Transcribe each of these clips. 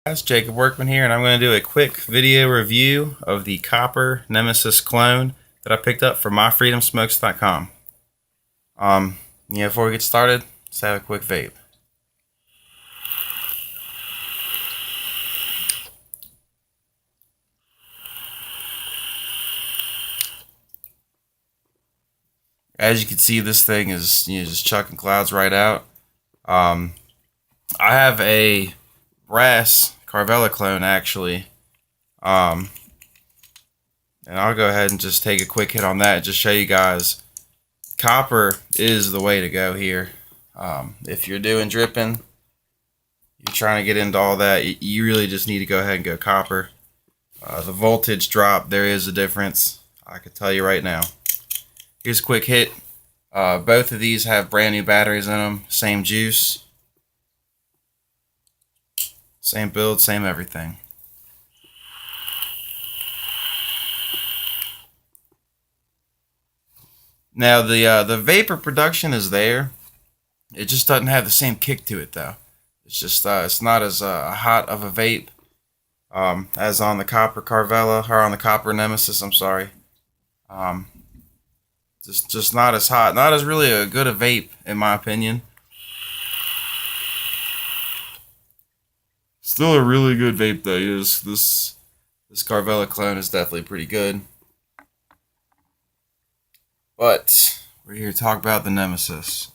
Guys, Jacob Workman here, and I'm going to do a quick video review of the copper nemesis clone that I picked up from myfreedomsmokes.com. Before we get started, let's have a quick vape. As you can see, this thing is just chucking clouds right out. I have a brass Carvela clone actually, and I'll go ahead and just take a quick hit on that and just show you guys copper is the way to go here. If you're doing dripping, you're trying to get into all that, you really just need to go ahead and go copper. The voltage drop, there is a difference, I can tell you right now. Here's a quick hit. Both of these have brand new batteries in them, same juice, same build, same everything. Now the vapor production is there. It just doesn't have the same kick to it though. It's just it's not as hot of a vape as on the copper Carvela, or on the copper Nemesis. I'm sorry. Just not as hot. Not as really a good a vape in my opinion. Still a really good vape though. This Carvela clone is definitely pretty good. But we're here to talk about the Nemesis.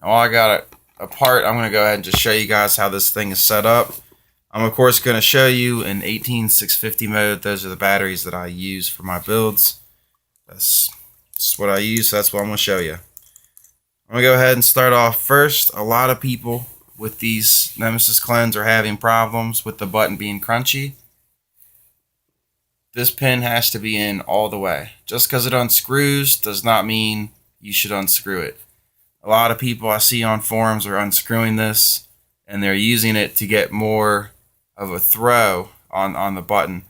Now, while I got it apart, I'm going to go ahead and just show you guys how this thing is set up. I'm of course going to show you in 18650 mode. Those are the batteries that I use for my builds. That's what I use, so that's what I'm going to show you. I'm going to go ahead and start off first. A lot of people with these Nemesis clones are having problems with the button being crunchy. This pin has to be in all the way. Just because it unscrews does not mean you should unscrew it. A lot of people I see on forums are unscrewing this and they're using it to get more of a throw on the button.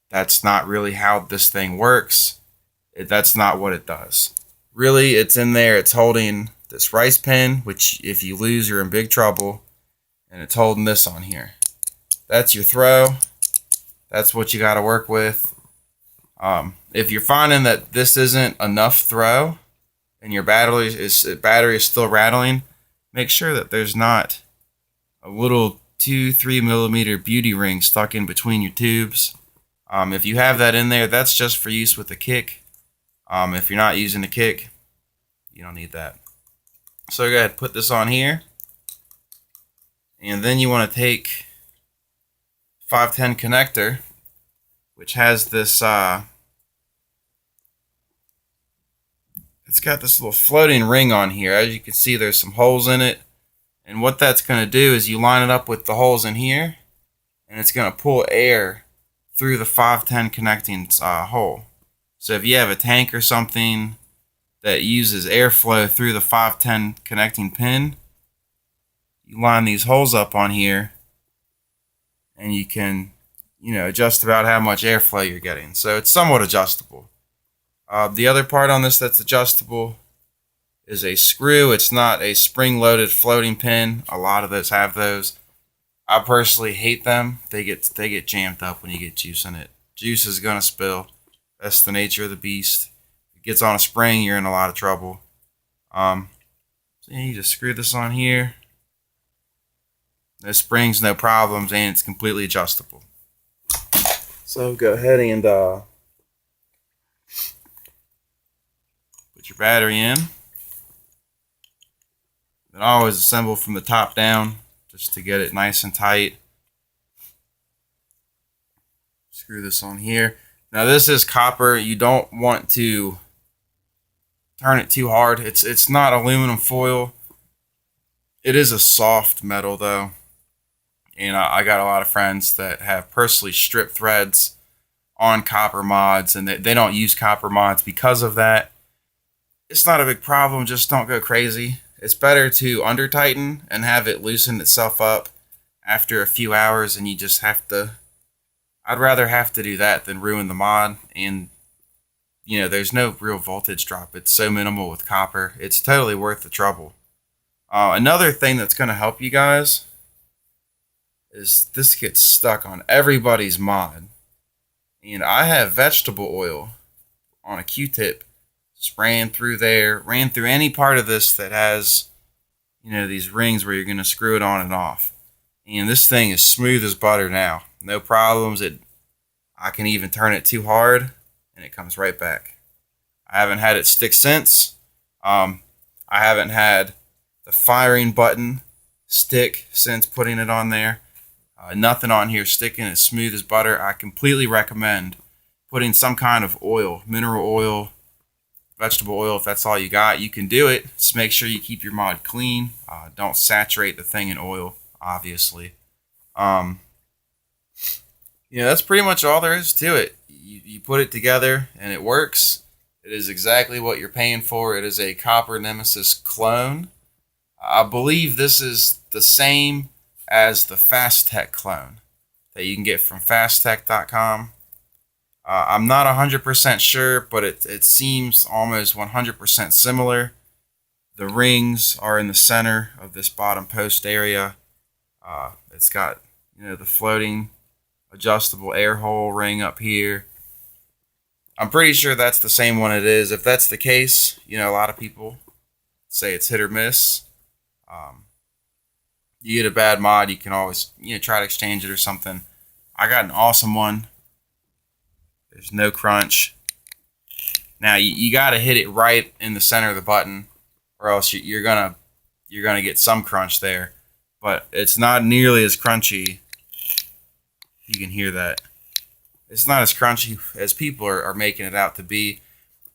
That's not really how this thing works. That's not what it does. Really, it's in there, it's holding this rice pin, which if you lose you're in big trouble, and it's holding this on here. That's your throw. That's what you got to work with. If you're finding that this isn't enough throw and your battery is still rattling, make sure that there's not a little 2-3 millimeter beauty ring stuck in between your tubes. If you have that in there, that's just for use with the kick. If you're not using the kick, you don't need that. So go ahead and put this on here, and then you want to take 510 connector, which has this it's got this little floating ring on here. As you can see, there's some holes in it, and what that's going to do is you line it up with the holes in here, and it's going to pull air through the 510 connecting hole. So if you have a tank or something that uses airflow through the 510 connecting pin, you line these holes up on here, and you can adjust about how much airflow you're getting. So it's somewhat adjustable. The other part on this that's adjustable is a screw. It's not a spring-loaded floating pin. A lot of those have those. I personally hate them. They get jammed up when you get juice in it. Juice is gonna spill. That's the nature of the beast. If it gets on a spring, you're in a lot of trouble. So you just screw this on here. No springs, no problems, and it's completely adjustable. So go ahead and put your battery in. Then always assemble from the top down just to get it nice and tight. Screw this on here. Now this is copper. You don't want to turn it too hard. It's not aluminum foil. It is a soft metal though. And I got a lot of friends that have personally stripped threads on copper mods, and they don't use copper mods because of that. It's not a big problem, just don't go crazy. It's better to under tighten and have it loosen itself up after a few hours, and you just have to, I'd rather have to do that than ruin the mod. And there's no real voltage drop. It's so minimal with copper. It's totally worth the trouble. Another thing that's going to help you guys is this gets stuck on everybody's mod. And I have vegetable oil on a Q-tip spraying through there, ran through any part of this that has, these rings where you're going to screw it on and off. And this thing is smooth as butter now. No problems. I can even turn it too hard and it comes right back. I haven't had it stick since. I haven't had the firing button stick since putting it on there. Nothing on here sticking. It's smooth as butter. I completely recommend putting some kind of oil, mineral oil, vegetable oil. If that's all you got, you can do it. Just make sure you keep your mod clean. Don't saturate the thing in oil, obviously. That's pretty much all there is to it. You put it together and it works. It is exactly what you're paying for. It is a copper nemesis clone. I believe this is the same as the FastTech clone that you can get from fasttech.com. I'm not 100% sure, but it seems almost 100% similar. The rings are in the center of this bottom post area. It's got, the floating adjustable air hole ring up here. I'm pretty sure that's the same one it is. If that's the case, a lot of people say it's hit or miss. You get a bad mod, you can always, try to exchange it or something. I got an awesome one. There's no crunch. Now you got to hit it right in the center of the button, or else you're gonna get some crunch there. But it's not nearly as crunchy. You can hear that. It's not as crunchy as people are making it out to be.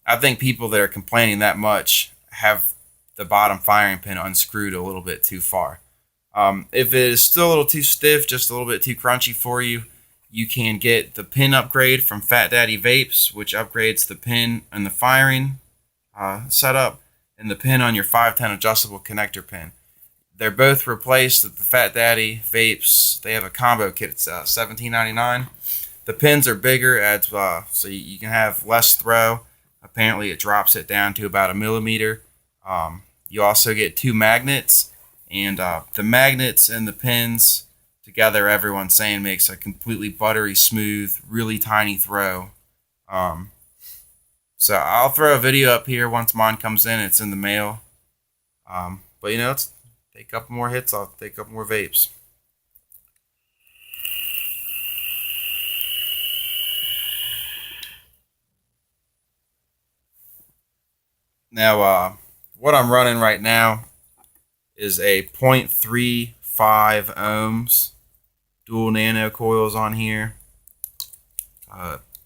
I think people that are complaining that much have the bottom firing pin unscrewed a little bit too far. If it is still a little too stiff, just a little bit too crunchy for you, you can get the pin upgrade from Fat Daddy Vapes, which upgrades the pin and the firing setup and the pin on your 510 adjustable connector pin. They're both replaced at the Fat Daddy Vapes. They have a combo kit. It's $17.99. The pins are bigger, adds so you can have less throw. Apparently, it drops it down to about 1 millimeter. You also get 2 magnets, and the magnets and the pins together, everyone's saying, makes a completely buttery smooth, really tiny throw. So I'll throw a video up here once mine comes in. It's in the mail. But let's take a couple more hits. I'll take a couple more vapes. Now, what I'm running right now is a 0.35 ohms dual nano coils on here.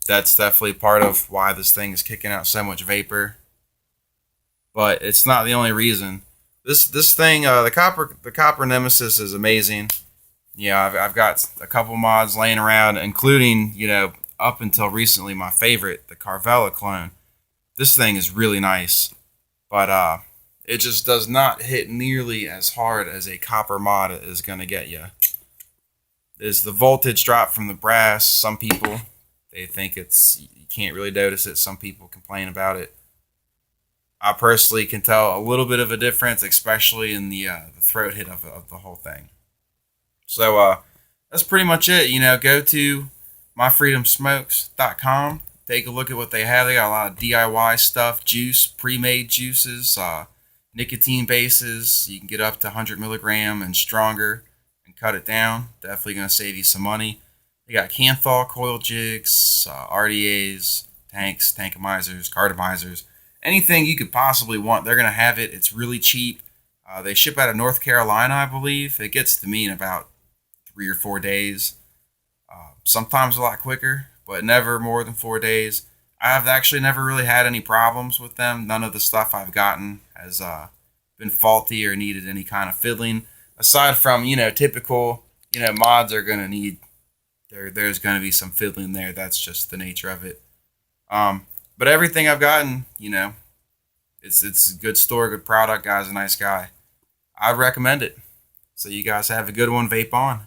That's definitely part of why this thing is kicking out so much vapor. But it's not the only reason. This thing, the copper nemesis is amazing. I've got a couple mods laying around, including up until recently my favorite, the Carvela clone. This thing is really nice, but it just does not hit nearly as hard as a copper mod is going to get you. There's the voltage drop from the brass. Some people, they think you can't really notice it. Some people complain about it. I personally can tell a little bit of a difference, especially in the throat hit of the whole thing. So that's pretty much it. Go to myfreedomsmokes.com. Take a look at what they have. They got a lot of DIY stuff, juice, pre-made juices, nicotine bases. You can get up to 100 milligram and stronger and cut it down. Definitely going to save you some money. They got Canthal coil jigs, RDAs, tanks, tankimizers, cartomizers. Anything you could possibly want, they're going to have it. It's really cheap. They ship out of North Carolina, I believe. It gets to me in about 3 or 4 days. Sometimes a lot quicker, but never more than 4 days. I've actually never really had any problems with them. None of the stuff I've gotten has been faulty or needed any kind of fiddling. Aside from, typical, mods are going to need, there's going to be some fiddling there. That's just the nature of it. But everything I've gotten, it's a good store, good product. Guy's a nice guy. I'd recommend it. So you guys have a good one. Vape on.